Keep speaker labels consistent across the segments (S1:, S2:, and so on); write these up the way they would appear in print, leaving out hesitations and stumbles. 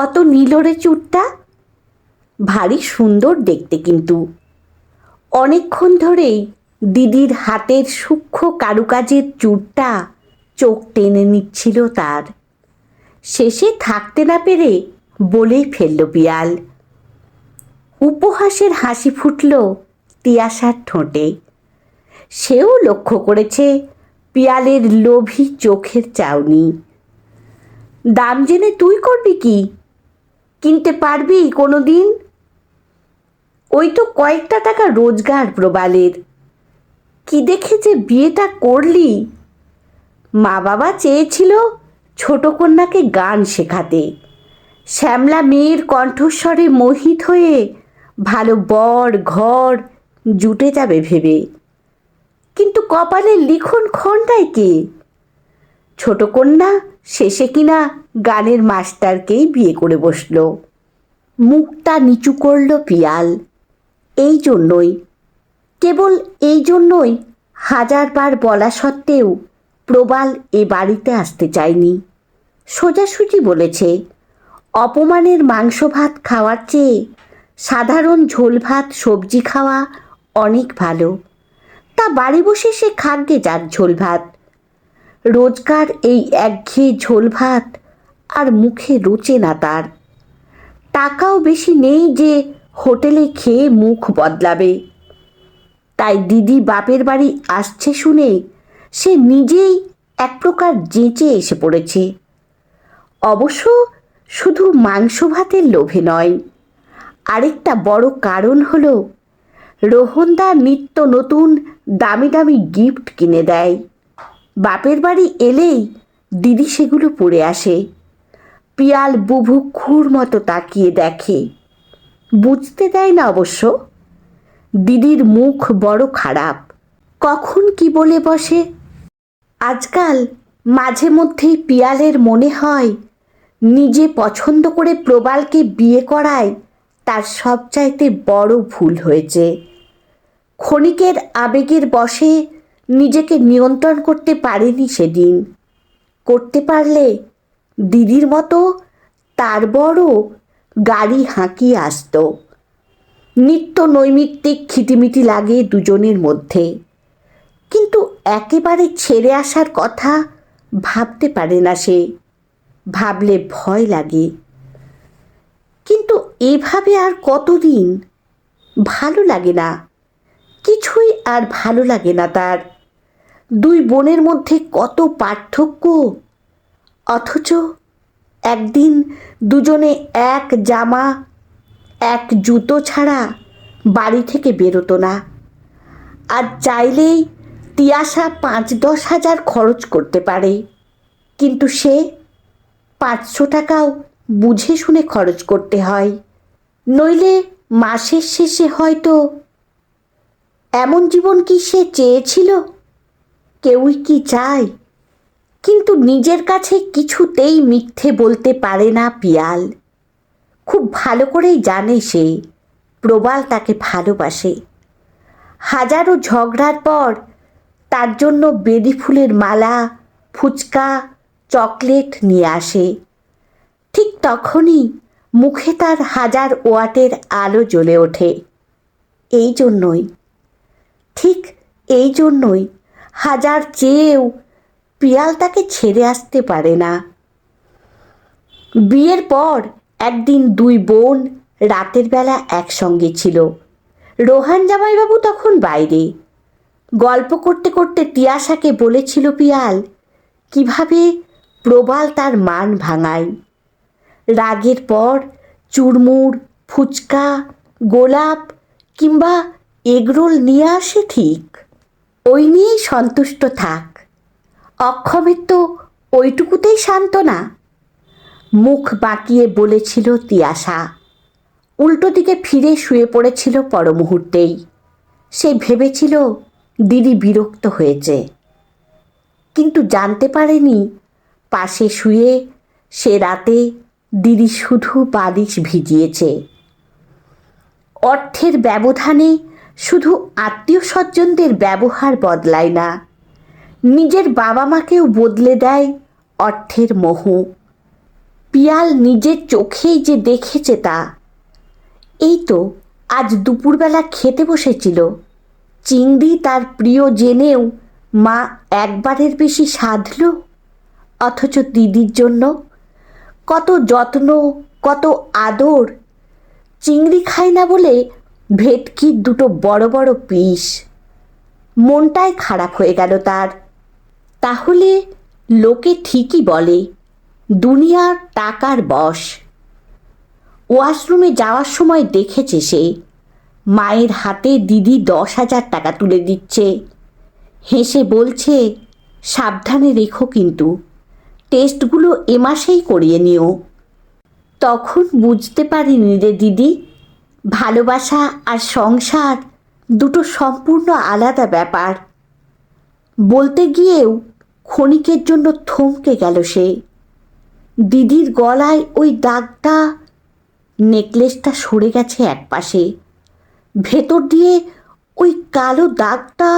S1: কত নীল রে চুরটা, ভারী সুন্দর দেখতে। কিন্তু অনেকক্ষণ ধরেই দিদির হাতের সূক্ষ্ম কারুকাজের চুরটা চোখ টেনে নিচ্ছিল তার। শেষে থাকতে না পেরে বলেই ফেলল পিয়াল। উপহাসের হাসি ফুটল তিয়াশার ঠোঁটে। সেও লক্ষ্য করেছে পিয়ালের লোভী চোখের চাউনি। দাম জেনে তুই করবি কি? কিনতে পারবি কোনো দিন? ওই তো কয়েকটা টাকা রোজগার প্রবালের। কি দেখে যে বিয়েটা করলি? মা বাবা চেয়েছিল ছোট কন্যাকে গান শেখাতে। শ্যামলা মেয়ের কণ্ঠস্বরে মোহিত হয়ে ভালো বর ঘর জুটে যাবে ভেবে। কিন্তু কপালের লিখন খণ্ডায় কে? ছোট কন্যা শেষে কিনা গানের মাস্টারকেই বিয়ে করে বসল। মুখটা নিচু করল পিয়াল। এই জন্যই, কেবল এই জন্যই হাজারবার বলা সত্ত্বেও প্রবাল এ বাড়িতে আসতে চায়নি। সোজাসুজি বলেছে, অপমানের মাংস ভাত খাওয়ার চেয়ে সাধারণ ঝোল ভাত সবজি খাওয়া অনেক ভালো। তা বাড়ি বসে সে খাদ্যে যাক ঝোল ভাত। রোজকার এই একঘেয়ে ঝোল ভাত আর মুখে রুচে না তার। টাকাও বেশি নেই যে হোটেলে খেয়ে মুখ বদলাবে। তাই দিদি বাপের বাড়ি আসছে শুনে সে নিজেই এক প্রকার যেঁচে এসে পড়েছে। অবশ্য শুধু মাংস ভাতের লোভে নয়, আরেকটা বড় কারণ হলো রোহনদা নিত্য নতুন দামি দামি গিফট কিনে দেয়। বাপের বাড়ি এলেই দিদি সেগুলো পরে আসে। পিয়াল বুভুক্ষুর মতো তাকিয়ে দেখে, বুঝতে দেয় না অবশ্য। দিদির মুখ বড় খারাপ, কখন কি বলে বসে। আজকাল মাঝে মধ্যেই পিয়ালের মনে হয় নিজে পছন্দ করে প্রবালকে বিয়ে করায় তার সবচাইতে বড় ভুল হয়েছে। ক্ষণিকের আবেগের বশে নিজেকে নিয়ন্ত্রণ করতে পারেনি সেদিন। করতে পারলে দিদির মতো তার বড় গাড়ি হাঁকিয়ে আসত। নিত্য নৈমিত্তিক খিটিমিটি লাগে দুজনের মধ্যে, কিন্তু একেবারে ছেড়ে আসার কথা ভাবতে পারে না সে। ভাবলে ভয় লাগে। কিন্তু এভাবে আর কতদিন? ভালো লাগে না, কিছুই আর ভালো লাগে না তার। দুই বোনের মধ্যে কত পার্থক্য, অথচ একদিন দুজনে এক জামা এক জুতো ছাড়া বাড়ি থেকে বেরোতো না। আর চাইলেই তিয়াশা ৫-১০ হাজার খরচ করতে পারে, কিন্তু সে ৫০০ টাকাও বুঝে শুনে খরচ করতে হয়, নইলে মাসের শেষে হয়তো। এমন জীবন কি সে চেয়েছিল? কেউই কি চায়? কিন্তু নিজের কাছে কিছুতেই মিথ্যে বলতে পারে না পিয়াল। খুব ভালো করেই জানে সে প্রবাল তাকে ভালোবাসে। হাজারো ঝগড়ার পর তার জন্য বেলি ফুলের মালা, ফুচকা, চকলেট নিয়ে আসে। ঠিক তখনই মুখে তার 1000 ওয়াটের আলো জ্বলে ওঠে। এই জন্যই, ঠিক এই জন্যই হাজার চেয়েও পিয়াল তাকে ছেড়ে আসতে পারে না। বিয়ের পর একদিন দুই বোন রাতের বেলা একসঙ্গে ছিল। রোহান জামাইবাবু তখন বাইরে। গল্প করতে করতে তিয়াশাকে বলেছিল পিয়াল কিভাবে প্রবাল তার মান ভাঙায়। রাগের পর চুরমুর, ফুচকা, গোলাপ কিংবা এগরোল নিয়ে আসে ঠিক। ওই নিয়েই সন্তুষ্ট থাক। অক্ষমের তো ওইটুকুতেই সান্ত্বনা। মুখ বাঁকিয়ে বলেছিল তিয়াশা। উল্টো দিকে ফিরে শুয়ে পড়েছিল পর মুহূর্তেই। সে ভেবেছিল দিদি বিরক্ত হয়েছে, কিন্তু জানতে পারেনি পাশে শুয়ে সে রাতে দিদি শুধু বালিশ ভিজিয়েছে। অর্থের ব্যবধানে শুধু আত্মীয় স্বজনদের ব্যবহার বদলায় না, নিজের বাবা মাকেও বদলে দেয় অর্থের মোহ। পিয়াল নিজের চোখেই যে দেখেছে তা। এই তো আজ দুপুরবেলা খেতে বসেছিল, চিংড়ি তার প্রিয় জেনেও মা একবারের বেশি সাধল। অথচ দিদির জন্য কত যত্ন, কত আদর। চিংড়ি খায় না বলে ভেটকির দুটো বড় বড় পিস। মনটাই খারাপ হয়ে গেল তার। তাহলে লোকে ঠিকই বলে দুনিয়ার টাকার বশ। ওয়াশরুমে যাওয়ার সময় দেখেছে সে মায়ের হাতে দিদি 10,000 টাকা তুলে দিচ্ছে। হেসে বলছে, সাবধানে রেখো কিন্তু, টেস্টগুলো এ মাসেই করিয়ে নিও। তখন বুঝতে পারিনি রে দিদি, ভালোবাসা আর সংসার দুটো সম্পূর্ণ আলাদা ব্যাপার। বলতে গিয়েও ক্ষণিকের জন্য থমকে গেল সে। দিদির গলায় ওই দাগটা, নেকলেসটা সরে গেছে একপাশে, ভেতর দিয়ে ওই কালো দাগটা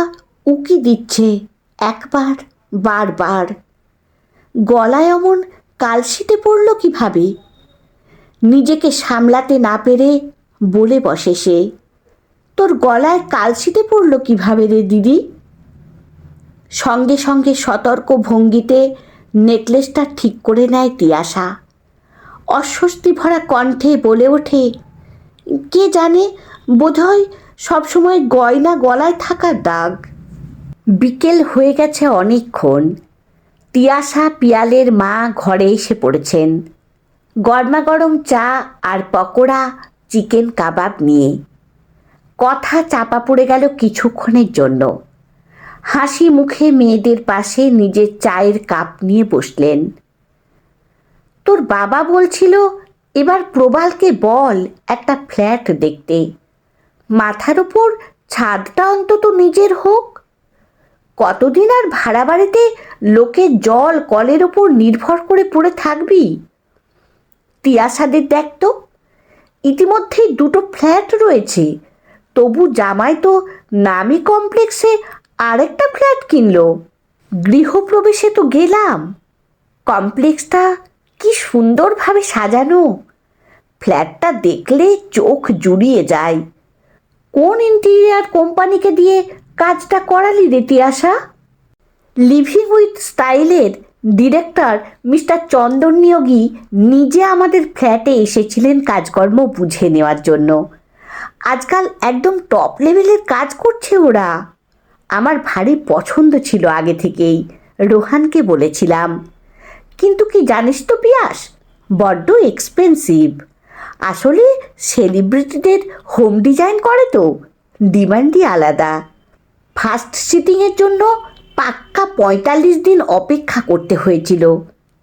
S1: উকি দিচ্ছে একবার বারবার। গলায় অমন কালশিটে পড়ল কিভাবে? নিজেকে সামলাতে না পেরে বলে বসে সে, তোর গলায় কালশিটে পড়ল কিভাবে রে দিদি? সঙ্গে সঙ্গে সতর্ক ভঙ্গিতে নেকলেসটা ঠিক করে নেয় তিয়াশা। অস্বস্তি ভরা কণ্ঠে বলে ওঠে, কে জানে, বোধহয় সবসময় গয়না গলায় থাকার দাগ। বিকেল হয়ে গেছে অনেকক্ষণ। তিয়াশা পিয়ালের মা ঘরে এসে পড়েছেন, গরমাগরম চা আর পকোড়া, চিকেন কাবাব নিয়ে। কথা চাপা পড়ে গেল কিছুক্ষণের জন্য। হাসি মুখে মেয়েদের পাশে নিজের চায়ের কাপ নিয়ে বসলেন। তোর বাবা বলছিল এবার প্রবালকে বল একটা ফ্ল্যাট দেখতে, মাথার উপর ছাদটা অন্তত নিজের হোক। কতদিন আর ভাড়া বাড়িতে লোকের জল কলের ওপর নির্ভর করে পড়ে থাকবি? তিয়াশাদের দেখ তো, ইতিমধ্যেই 2টো ফ্ল্যাট রয়েছে, তবু জামাই তো নামি কমপ্লেক্সে আরেকটা ফ্ল্যাট কিনলো। গৃহপ্রবেশে তো গেলাম, কমপ্লেক্সটা কি সুন্দরভাবে সাজানো, ফ্ল্যাটটা দেখলে চোখ জুড়িয়ে যায়। কোন ইন্টেরিয়ার কোম্পানিকে দিয়ে কাজটা করালি রে তিয়াশা? লিভিং উইথ স্টাইলের ডিরেক্টর মিস্টার চন্দন নিয়োগী নিজে আমাদের ফ্ল্যাটে এসেছিলেন কাজকর্ম বুঝে নেওয়ার জন্য। আজকাল একদম টপ লেভেলের কাজ করছে ওরা। আমার ভারী পছন্দ ছিল আগে থেকেই, রোহানকে বলেছিলাম। কিন্তু কি জানিস তো পিয়াস, বড্ড এক্সপেন্সিভ। আসলে সেলিব্রিটিদের হোম ডিজাইন করে তো, ডিমান্ডই আলাদা। ফার্স্ট সিটিংয়ের জন্য পাক্কা 45 দিন অপেক্ষা করতে হয়েছিল।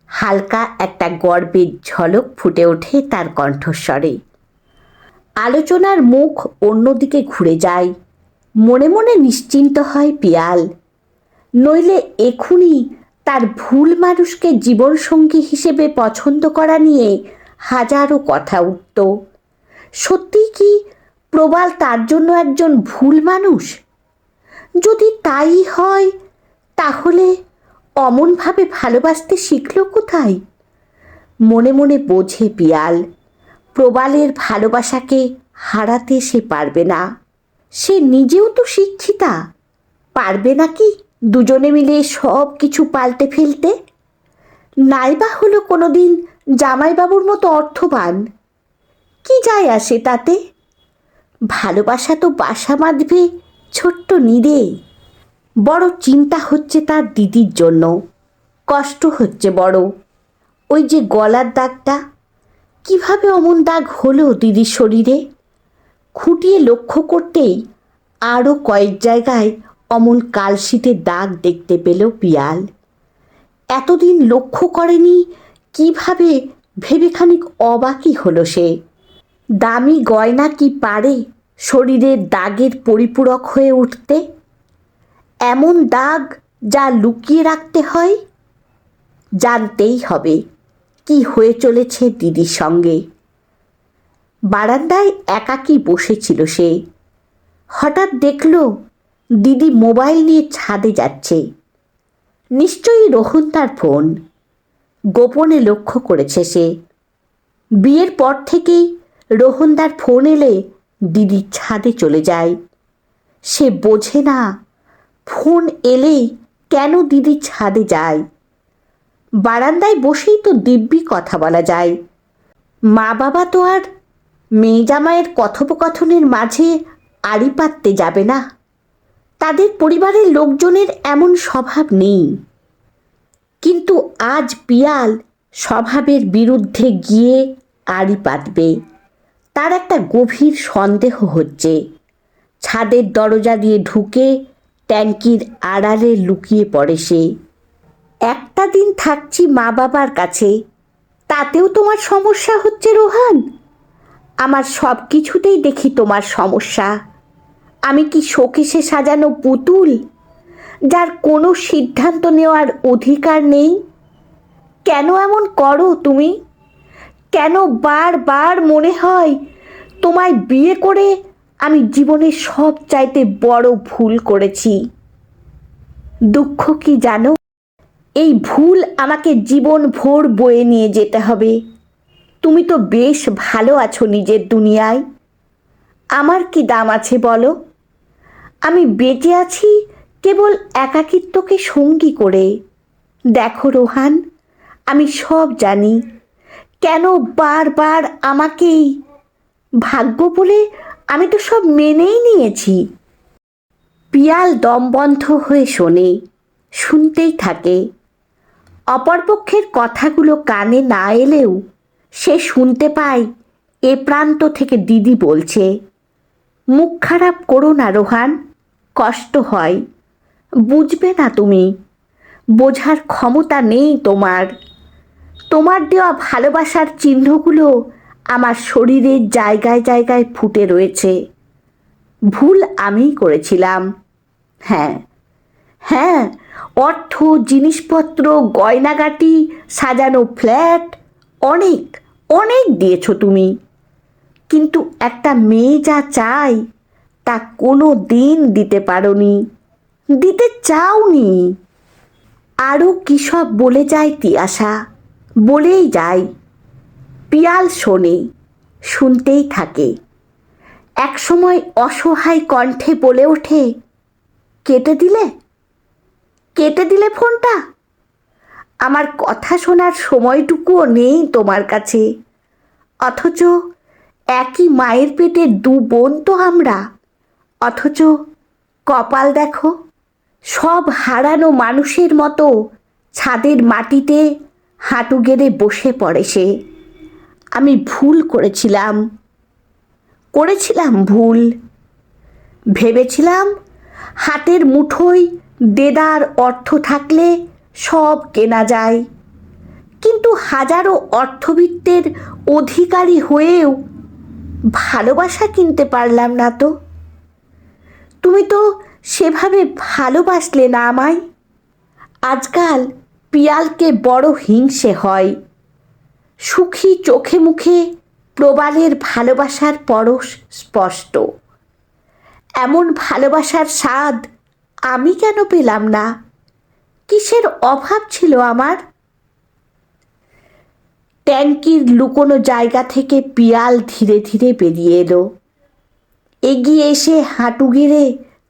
S1: হালকা একটা গর্বের ঝলক ফুটে ওঠে তার কণ্ঠস্বরে। আলোচনার মুখ অন্যদিকে ঘুরে যায়। মনে মনে নিশ্চিন্ত হয় পিয়াল। নইলে এখুনি তার ভুল মানুষকে জীবনসঙ্গী হিসেবে পছন্দ করা নিয়ে হাজারো কথা উঠত। সত্যি কি প্রবাল তার জন্য একজন ভুল মানুষ? যদি তাই হয়, তাহলে অমনভাবে ভালোবাসতে শিখল কোথায়? মনে মনে বোঝে পিয়াল, প্রবালের ভালোবাসাকে হারাতে সে পারবে না। সে নিজেও তো শিক্ষিতা, পারবে নাকি দুজনে মিলে সব কিছু পাল্টে ফেলতে? নাইবা হলো কোনোদিন জামাইবাবুর মতো অর্থবান, কি যায় আসে তাতে? ভালোবাসা তো বাসা বাঁধবে ছোট্ট নীড়ে। বড় চিন্তা হচ্ছে তার দিদির জন্য, কষ্ট হচ্ছে বড়। ওই যে গলার দাগটা, কিভাবে অমন দাগ হলো দিদির শরীরে? খুঁটিয়ে লক্ষ্য করতেই আরও কয়েক জায়গায় অমন কালশিটের দাগ দেখতে পেল পিয়াল। এতদিন লক্ষ্য করেনি কিভাবে ভেবে খানিক অবাকই হলো সে। দামি গয়না কি পারে শরীরের দাগের পরিপূরক হয়ে উঠতে? এমন দাগ যা লুকিয়ে রাখতে হয়। জানতেই হবে কি হয়ে চলেছে দিদির সঙ্গে। বারান্দায় একাকী বসেছিল সে। হঠাৎ দেখল দিদি মোবাইল নিয়ে ছাদে যাচ্ছে। নিশ্চয়ই রোহন তার ফোন। গোপনে লক্ষ্য করেছে সে। বিয়ের পর থেকেই রোহনদার ফোন এলে দিদি ছাদে চলে যায়। সে বোঝে না ফোন এলেই কেন দিদি ছাদে যায়। বারান্দায় বসেই তো দিব্যি কথা বলা যায়। মা বাবা তো আর মেয়ে জামাইয়ের কথোপকথনের মাঝে আড়ি পাততে যাবে না। তাদের পরিবারের লোকজনের এমন স্বভাব নেই। কিন্তু আজ পিয়াল স্বভাবের বিরুদ্ধে গিয়ে আড়ি পাতবে। তার একটা গভীর সন্দেহ হচ্ছে। ছাদের দরজা দিয়ে ঢুকে ট্যাঙ্কির আড়ালে লুকিয়ে পড়ে সে। একটা দিন থাকছি মা বাবার কাছে, তাতেও তোমার সমস্যা হচ্ছে রোহান? আমার সব কিছুতেই দেখি তোমার সমস্যা। আমি কি শোকেশে সাজানো পুতুল যার কোনো সিদ্ধান্ত নেওয়ার অধিকার নেই? কেন এমন করো তুমি? কেন বারবার মনে হয় তোমায় বিয়ে করে আমি জীবনের সব চাইতে বড় ভুল করেছি? দুঃখ কি জানো? এই ভুল আমাকে জীবন ভোর বয়ে নিয়ে যেতে হবে। তুমি তো বেশ ভালো আছো নিজের দুনিয়ায়। আমার কি দাম আছে বলো? আমি বেঁচে আছি কেবল একাকিত্বকে সঙ্গী করে। দেখো রোহান, আমি সব জানি। কেন বারবার আমাকেই? ভাগ্য বলে আমি তো সব মেনেই নিয়েছি। পিয়াল দমবন্ধ হয়ে শোনে, শুনতেই থাকে। অপরপক্ষের কথাগুলো কানে না এলেও সে শুনতে পায় এ প্রান্ত থেকে দিদি বলছে, মুখ খারাপ করো না রোহান, কষ্ট হয়। বুঝবে না তুমি, বোঝার ক্ষমতা নেই তোমার। তোমার দেওয়া ভালোবাসার চিহ্নগুলো আমার শরীরের জায়গায় জায়গায় ফুটে রয়েছে। ভুল আমিই করেছিলাম। হ্যাঁ হ্যাঁ, অর্থ, জিনিসপত্র, গয়নাগাটি, সাজানো ফ্ল্যাট অনেক অনেক দিয়েছ তুমি। কিন্তু একটা মেয়ে যা চায় তা কোনো দিন দিতে পারোনি, দিতে চাওনি। আরও কী সব বলে যায় তিয়াশা, বলেই যায়। পিয়াল শোনে, শুনতেই থাকে। একসময় অসহায় কণ্ঠে বলে ওঠে, কেটে দিলে? কেটে দিলে ফোনটা? আমার কথা শোনার সময়টুকুও নেই তোমার কাছে। অথচ একই মায়ের পেটের দু বোন তো আমরা। অথচ কপাল দেখো, সব হারানো মানুষের মতো ছাদের মাটিতে হাঁটু গেড়ে বসে পড়ে সে। আমি ভুল করেছিলাম, ভুল। ভেবেছিলাম হাতের মুঠোয় দেদার অর্থ থাকলে সব কেনা যায়। কিন্তু হাজারো অর্থবিত্তের অধিকারী হয়েও ভালোবাসা কিনতে পারলাম না তো। তুমি তো সেভাবে ভালোবাসলে না আমায়। আজকাল পিয়ালকে বড় হিংসে হয়। সুখী চোখে মুখে প্রবালের ভালোবাসার পরশ স্পষ্ট। এমন ভালোবাসার স্বাদ আমি কেন পেলাম না? কিসের অভাব ছিল আমার? ট্যাঙ্কির লুকোনো জায়গা থেকে পিয়াল ধীরে ধীরে বেরিয়ে এলো। এগিয়ে এসে হাঁটু গেড়ে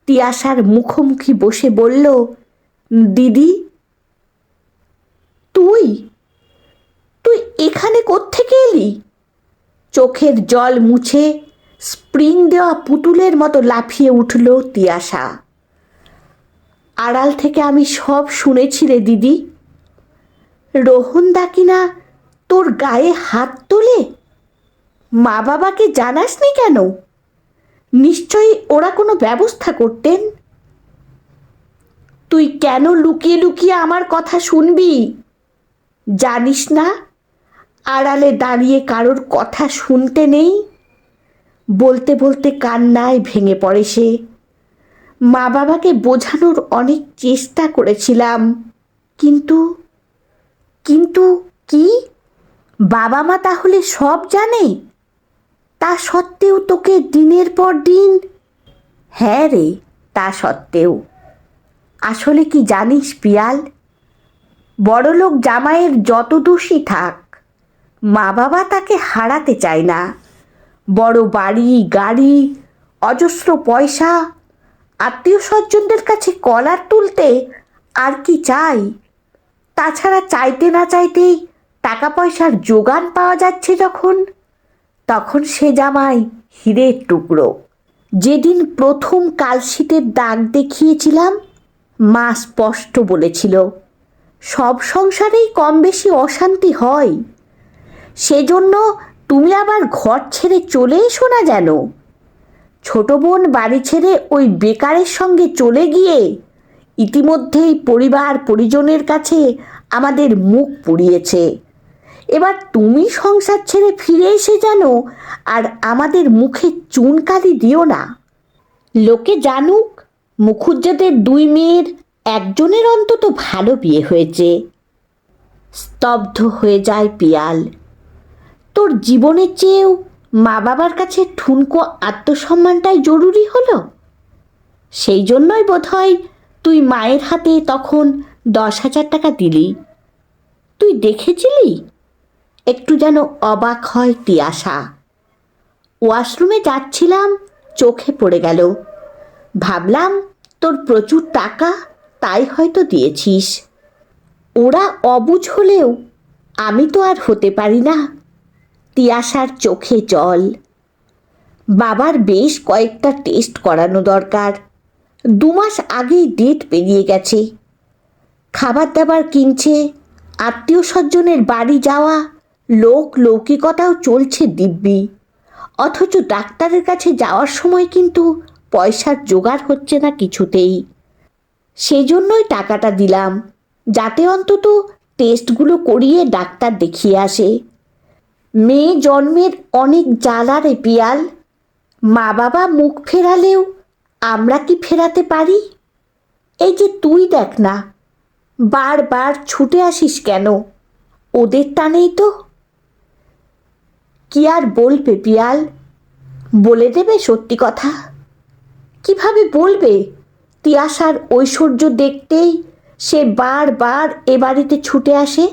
S1: তিয়াশার মুখোমুখি বসে বলল, দিদি, তুই তুই এখানে কোত্থেকে এলি? চোখের জল মুছে স্প্রিং দেওয়া পুতুলের মতো লাফিয়ে উঠল তিয়াশা। আড়াল থেকে আমি সব শুনেছি রে দিদি। রোহনদা কিনা তোর গায়ে হাত তোলে। মা বাবাকে জানাসনি কেন? নিশ্চয়ই ওরা কোনো ব্যবস্থা করতেন। তুই কেন লুকিয়ে লুকিয়ে আমার কথা শুনবি? জানিস না আড়ালে দাঁড়িয়ে কারোর কথা শুনতে নেই? বলতে বলতে কান্নায় ভেঙে পড়ে সে। মা বাবাকে বোঝানোর অনেক চেষ্টা করেছিলাম, কিন্তু কিন্তু কি? বাবা মা তাহলে সব জানে? তা সত্ত্বেও তোকে দিনের পর দিন? হ্যাঁ রে, তা সত্ত্বেও। আসলে কি জানিস পিয়াল, বড়লোক জামাইয়ের যত দোষই থাক, মা বাবা তাকে হারাতে চায় না। বড় বাড়ি, গাড়ি, অজস্র পয়সা, আত্মীয় স্বজনদের কাছে কলার তুলতে আর কি চাই? তাছাড়া চাইতে না চাইতেই টাকা পয়সার জোগান পাওয়া যাচ্ছে যখন, তখন সে জামাই হীরের টুকরো। যেদিন প্রথম কালশিটের দাগ দেখিয়েছিলাম, মা স্পষ্ট বলেছিল, সব সংসারেই কম বেশি অশান্তি হয়, সেজন্য তুমি আবার ঘর ছেড়ে চলে এসো না যেন। ছোট বোন বাড়ি ছেড়ে ওই বেকারের সঙ্গে চলে গিয়ে ইতিমধ্যেই পরিবার পরিজনের কাছে আমাদের মুখ পুড়িয়েছে। এবার তুমি সংসার ছেড়ে ফিরে এসে যেন আর আমাদের মুখে চুনকালি দিও না। লোকে জানুক মুখুজ্জেদের 2 মেয়ের একজনের অন্তত ভালো বিয়ে হয়েছে। স্তব্ধ হয়ে যায় পিয়াল। তোর জীবনের চেয়েও মা বাবার কাছে ঠুনকো আত্মসম্মানটাই জরুরি হলো। সেই জন্যই বোধহয় তুই মায়ের হাতে তখন 10,000 টাকা দিলি। তুই দেখেছিলি? একটু যেন অবাক হয় তিয়াশা। ওয়াশরুমে যাচ্ছিলাম, চোখে পড়ে গেল। ভাবলাম তোর প্রচুর টাকা, তাই হয়তো দিয়েছিস। ওরা অবুঝ হলেও আমি তো আর হতে পারি না। তিয়াশার চোখে জল। বাবার বেশ কয়েকটা টেস্ট করানো দরকার। 2 মাস আগেই ডেট পেরিয়ে গেছে। খাবার দাবার কিনছে, আত্মীয় স্বজনের বাড়ি যাওয়া, লোক লৌকিকতাও চলছে দিব্যি। অথচ ডাক্তারের কাছে যাওয়ার সময় কিন্তু পয়সার জোগাড় হচ্ছে না কিছুতেই। সেজন্যই টাকাটা দিলাম, যাতে অন্তত টেস্টগুলো করিয়ে ডাক্তার দেখিয়ে আসে। মেয়ে জন্মের অনেক জ্বালা রে পিয়াল। মা বাবা মুখ ফেরালেও আমরা কি ফেরাতে পারি? এই যে তুই দেখ না, বারবার ছুটে আসিস কেন? ওদের টানেই তো। কি আর বলবে পিয়াল? বলে দেবে সত্যি কথা? কিভাবে বলবে? তিয়াশার ঐশ্বর্য দেখতেই সে বারবার এ বাড়িতে ছুটে আসে।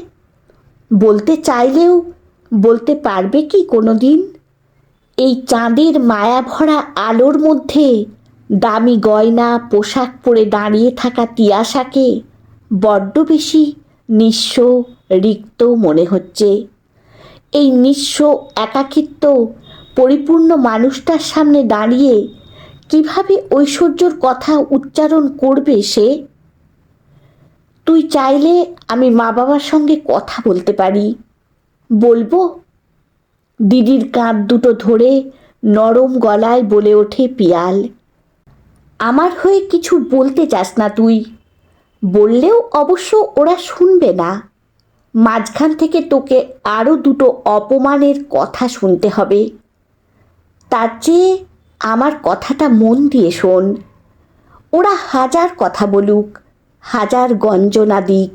S1: বলতে চাইলেও বলতে পারবে কি কোনো দিন? এই চাঁদের মায়া ভরা আলোর মধ্যে দামি গয়না পোশাক পরে দাঁড়িয়ে থাকা তিয়াশাকে বড্ড বেশি নিঃস্ব, রিক্ত মনে হচ্ছে। এই নিঃস্ব একাকিত্ব পরিপূর্ণ মানুষটার সামনে দাঁড়িয়ে কিভাবে ঐশ্বর্যর কথা উচ্চারণ করবে সে? তুই চাইলে আমি মা বাবার সঙ্গে কথা বলতে পারি। বলবো? দিদির কাঁধ দুটো ধরে নরম গলায় বলে ওঠে পিয়াল। আমার হয়ে কিছু বলতে চাস না তুই? বললেও অবশ্য ওরা শুনবে না। মাঝখান থেকে তোকে আরও 2টো অপমানের কথা শুনতে হবে। তার চেয়ে আমার কথাটা মন দিয়ে শোন। ওরা হাজার কথা বলুক, হাজার গঞ্জনা দিক,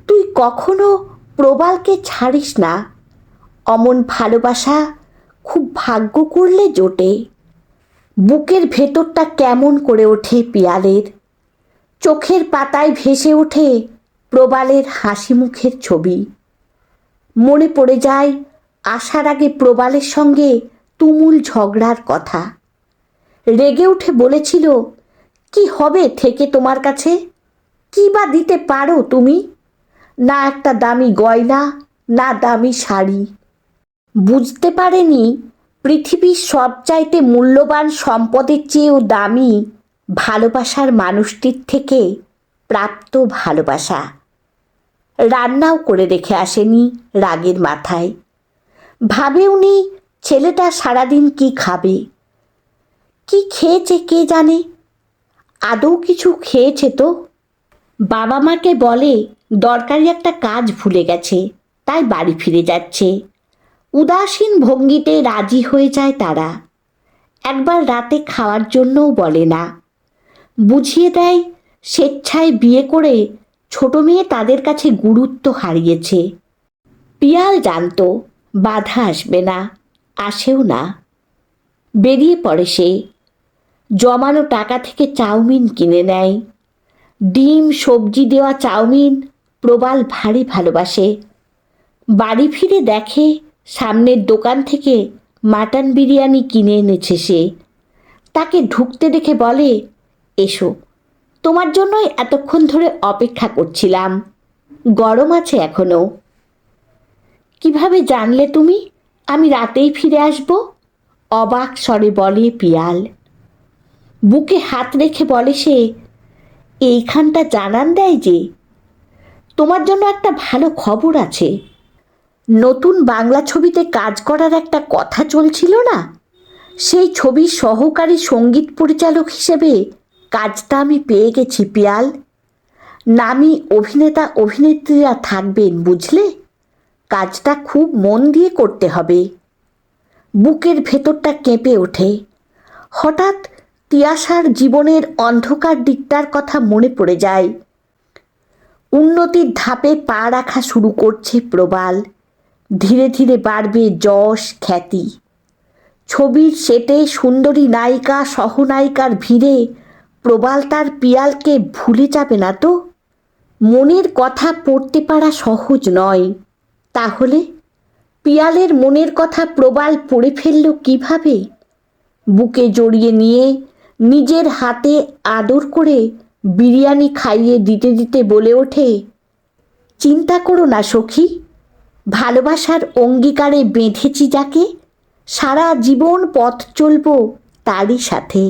S1: তুই কখনো প্রবালকে ছাড়িস না। অমন ভালোবাসা খুব ভাগ্য করলে জোটে। বুকের ভেতরটা কেমন করে ওঠে পিয়ালের। চোখের পাতায় ভেসে ওঠে প্রবালের হাসি মুখের ছবি। মনে পড়ে যায় আসার আগে প্রবালের সঙ্গে তুমুল ঝগড়ার কথা। রেগে উঠে বলেছিল, কি হবে থেকে তোমার কাছে? কি বা দিতে পারো তুমি? না একটা দামি গয়না, না দামি শাড়ি। বুঝতে পারেনি পৃথিবীর সবচাইতে মূল্যবান সম্পদের চেয়েও দামি ভালোবাসার মানুষটির থেকে প্রাপ্ত ভালোবাসা। রান্নাও করে রেখে আসেনি রাগের মাথায়। ভাবেওনি ছেলেটা সারাদিন কি খাবে। কি খেয়েছে কে জানে? আদৌ কিছু খেয়েছে তো? বাবা মাকে বলে দরকারি একটা কাজ ভুলে গেছে, তাই বাড়ি ফিরে যাচ্ছে। উদাসীন ভঙ্গিতে রাজি হয়ে যায় তারা। একবার রাতে খাওয়ার জন্যও বলে না। বুঝিয়ে দেয় স্বেচ্ছায় বিয়ে করে ছোট মেয়ে তাদের কাছে গুরুত্ব হারিয়েছে। পিয়াল জানতো বাধা আসবে না, আসেও না। বেরিয়ে পড়ে সে। জমানো টাকা থেকে চাউমিন কিনে নেয়। ডিম সবজি দেওয়া চাউমিন প্রবাল ভারী ভালোবাসে। বাড়ি ফিরে দেখে সামনের দোকান থেকে মাটন বিরিয়ানি কিনে এনেছে সে। তাকে ঢুকতে দেখে বলে, এসো, তোমার জন্যই এতক্ষণ ধরে অপেক্ষা করছিলাম, গরম আছে এখনো। কিভাবে জানলে তুমি আমি রাতেই ফিরে আসব? অবাক স্বরে বলে পিয়াল। বুকে হাত রেখে বলে সে, এইখানটা জানান দেয় যে তোমার জন্য একটা ভালো খবর আছে। নতুন বাংলা ছবিতে কাজ করার একটা কথা চলছিল না, সেই ছবির সহকারী সঙ্গীত পরিচালক হিসেবে কাজটা আমি পেয়ে গেছি পিয়াল। নামী অভিনেতা অভিনেত্রীরা থাকবেন, বুঝলে? কাজটা খুব মন দিয়ে করতে হবে। বুকের ভেতরটা কেঁপে ওঠে। হঠাৎ তিয়াশার জীবনের অন্ধকার দিকটার কথা মনে পড়ে যায়। উন্নতির ধাপে পা রাখা শুরু করছে প্রবাল। ধীরে ধীরে বাড়বে যশ খ্যাতি। ছবির সেটে সুন্দরী নায়িকা সহনায়িকার ভিড়ে প্রবাল তার পিয়ালকে ভুলে যাবে না তো? মনের কথা পড়তে পারা সহজ নয়। তাহলে পিয়ালের মনের কথা প্রবাল পড়ে ফেলল কিভাবে? বুকে জড়িয়ে নিয়ে নিজের হাতে আদর করে বিরিয়ানি খাইয়ে দিতে দিতে বলে ওঠে, চিন্তা করো না সখী, ভালোবাসার অঙ্গীকারে বেঁধেছি যাকে, সারা জীবন পথ চলব তারই সাথে।